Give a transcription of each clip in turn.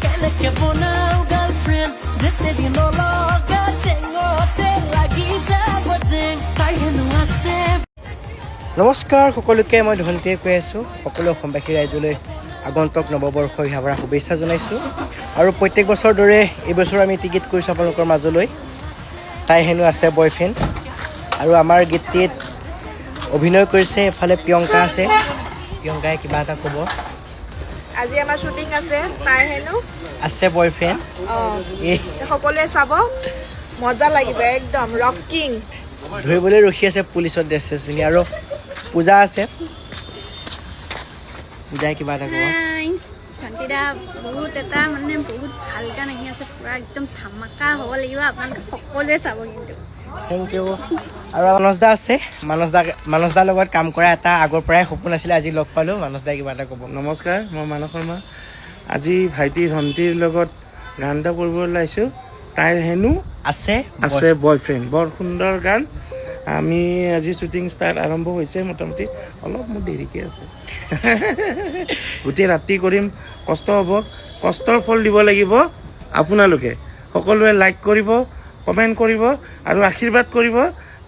কেলেকে বনাও গার্লফ্রেন্ড যেতে দিন লগা চেঙতে লাগি যাব যেন তাই হেনো আছে। নমস্কাৰ সকলোকে মই ধন্তিয়ে কৈ আছোঁ সকলো অসমবাসী ৰাইজলৈ আগন্তুক নৱবৰ্ষৰ হাবাৰা শুভেচ্ছা জনাইছোঁ আৰু প্ৰত্যেক বছৰ দৰে এইবছৰ আমি টিকেট কৰিছোঁ আপোনালোকৰ মাজলৈ তাই হেনো আছে বয়ফ্ৰেণ্ড আৰু আমাৰ গীতটিত অভিনয় কৰিছে এফালে প্ৰিয়ংকা আছে প্ৰিয়ংকাই কিবা এটা ক'ব আজি আমাৰ শ্বুটিং আছে তাই হেনো আছে বয়ফ্ৰেণ্ড এই সকলোৱে চাব মজা লাগিব একদম ৰকিং ধৰিবলৈ ৰখি আছে পুলিচৰ ড্ৰেছ চেছ পিন্ধি আৰু পূজা আছে পূজাই কিবা এটা ক'ব ভণ্টিদা বহুত এটা মানে বহুত ভাল গান আহি আছে পুৰা একদম ধামাকা হ'ব লাগিব আপোনালোকে সকলোৱে চাব কিন্তু থেংক ইউ আৰু মানসদা আছে মানসদাৰ লগত কাম কৰা এটা আগৰ পৰাই সপোন আছিলে আজি লগ পালোঁ মানসদাই কিবা এটা ক'ব নমস্কাৰ মই মানস শৰ্মা আজি ভাইটি ভণ্টিৰ লগত গান এটা কৰিব ওলাইছোঁ তাইৰ হেনো আছে বয়ফ্ৰেণ্ড বৰ সুন্দৰ গান আমি আজি শ্বুটিং ষ্টাৰ্ট আৰম্ভ হৈছে মোটামুটি অলপ মোৰ দেৰিকৈ আছে গোটেই ৰাতি কৰিম কষ্ট হ'ব কষ্টৰ ফল দিব লাগিব আপোনালোকে সকলোৱে লাইক কৰিব কমেণ্ট কৰিব আৰু আশীৰ্বাদ কৰিব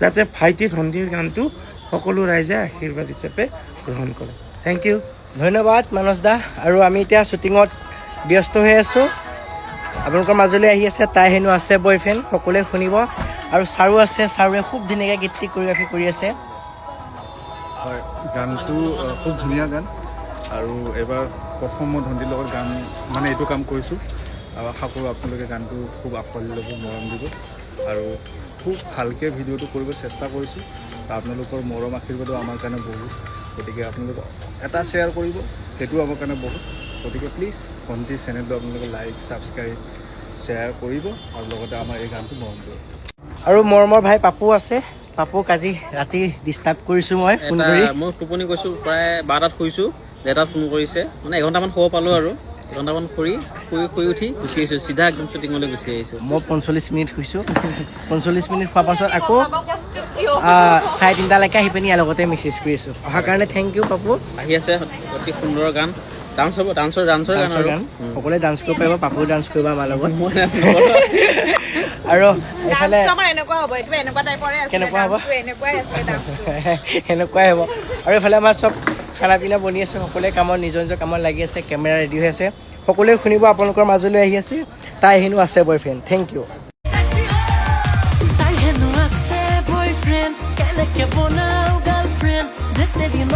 যাতে ভাইটি ভণ্টিৰ গানটো সকলো ৰাইজে আশীৰ্বাদ হিচাপে গ্ৰহণ কৰে থেংক ইউ ধন্যবাদ মানসদা আৰু আমি এতিয়া শ্বুটিঙত ব্যস্ত হৈ আছোঁ আপোনালোকৰ মাজলৈ আহি আছে তাই হেনো আছে বয়ফ্ৰেণ্ড সকলোৱে শুনিব আৰু চাৰু আছে চাৰুৱে খুব ধুনীয়াকৈ গীতটি কোৰিঅ'গ্ৰাফি কৰি আছে হয় গানটো খুব ধুনীয়া গান আৰু এবাৰ প্ৰথম মই ধন্তিৰ লগত গান মানে এইটো কাম কৰিছোঁ আৰু আশা কৰোঁ আপোনালোকে গানটো খুব আঁকোৱালি ল'ব মৰম দিব আৰু খুব ভালকৈ ভিডিঅ'টো কৰিব চেষ্টা কৰিছোঁ আপোনালোকৰ মৰম আশীৰ্বাদো আমাৰ কাৰণে বহুত গতিকে আপোনালোকে এটা শ্বেয়াৰ কৰিব সেইটো আমাৰ কাৰণে বহুত গতিকে প্লিজ ভণ্টি চেনেলটো আপোনালোকে লাইক ছাবস্ক্ৰাইব শ্বেয়াৰ কৰিব আৰু লগতে আমাৰ এই গানটো মৰম কৰিব আৰু মৰমৰ ভাই পাপু আছে পাপুক আজি ৰাতি ডিষ্টাৰ্ব কৰিছোঁ মই ফোন কৰি মই টোপনি গৈছোঁ প্ৰায় 12টাত শুইছোঁ 2টাত ফোন কৰিছে মানে এঘণ্টামান শুব পালোঁ আৰু এঘণ্টামান শুই উঠি গুচি আহিছোঁ চিধা একদম শ্বুটিঙলৈ গুচি আহিছোঁ মই 45 মিনিট শুইছোঁ 45 মিনিট খোৱাৰ পাছত আকৌ 3:30লৈকে আহি পিনি ইয়াৰ লগতে মেছেজ কৰি আছোঁ অহাৰ কাৰণে থেংক ইউ পাপু আহি আছে অতি সুন্দৰ গান ডান্স হ'ব ডান্সৰ গান আৰু সকলোৱে ডান্স কৰিব পাৰিব পাপু ডান্স কৰিব আমাৰ লগত মই ডান্স নকৰোঁ আৰু এইফালে আমাৰ এনেকুৱা হ'ব এইটো এনেকুৱা টাইপৰে আছে কেনেকুৱা হ'ব? ডান্সটো এনেকুৱাই আছে ডান্সটো সেনেকুৱাই হ'ব আৰু এইফালে আমাৰ চব খানা পিনা বনি আছে সকলোৱে কামত নিজৰ কামত লাগি আছে কেমেৰা ৰেডি হৈ আছে সকলোৱে শুনিব আপোনালোকৰ মাজলৈ আহি আছে তাই হেনো আছে বয়ফ্ৰেণ্ড থেংক ইউ তাই হেনো আছে বয়ফ্ৰেণ্ড কেলেকে বনাও গাৰ্লফ্ৰেণ্ড যেতে দিন